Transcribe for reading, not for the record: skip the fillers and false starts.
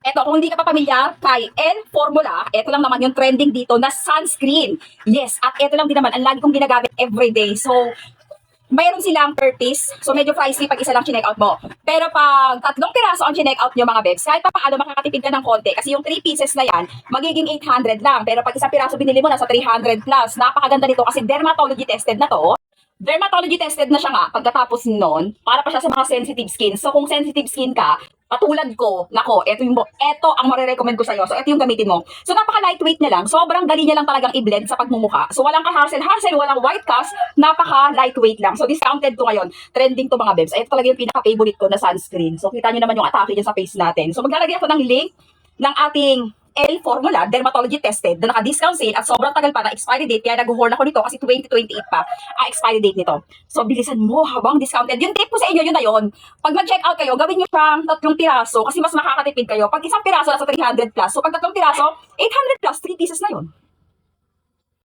Eto, kung hindi ka pa pamilyar kay L Formula, eto lang naman yung trending dito na sunscreen. Yes, at eto lang din naman, ang lagi kong ginagamit everyday. So, mayroon silang per piece. So, medyo pricey pag isa lang chinek out mo. Pero pag tatlong piraso ang chinek out nyo mga bebs, kahit pa paano makakatipid ka ng konti. Kasi yung 3 pieces na yan, magiging 800 lang. Pero pag isang piraso binili mo, nasa 300 plus. Napakaganda nito kasi dermatology tested na to. Dermatology tested na siya nga pagkatapos nun, para pa siya sa mga sensitive skin. So kung sensitive skin ka, patulad ko, nako, eto ang marirecommend ko sa'yo. So ito yung gamitin mo. So napaka lightweight niya lang, sobrang dali niya lang talagang i-blend sa pagmumukha. So walang ka-hassle-hassle, walang white cast, napaka lightweight lang. So discounted to ngayon, trending to mga bebs. Ito talaga yung pinaka-favorite ko na sunscreen. So kita niyo naman yung atake niya sa face natin. So maglalagay ako ng link ng ating L Formula, dermatology tested, na naka-discount sale at sobrang tagal pa na expiry date, kaya nag-horn ako nito kasi 2028 pa expiry date nito. So, bilisan mo habang discounted. Yung tip ko sa inyo, yun na yun. Pag mag-check out kayo, gawin nyo siyang 3 piraso kasi mas makakatipid kayo. Pag isang piraso, nasa 300 plus. So, pag 3 piraso, 800 plus, 3 pieces na yun.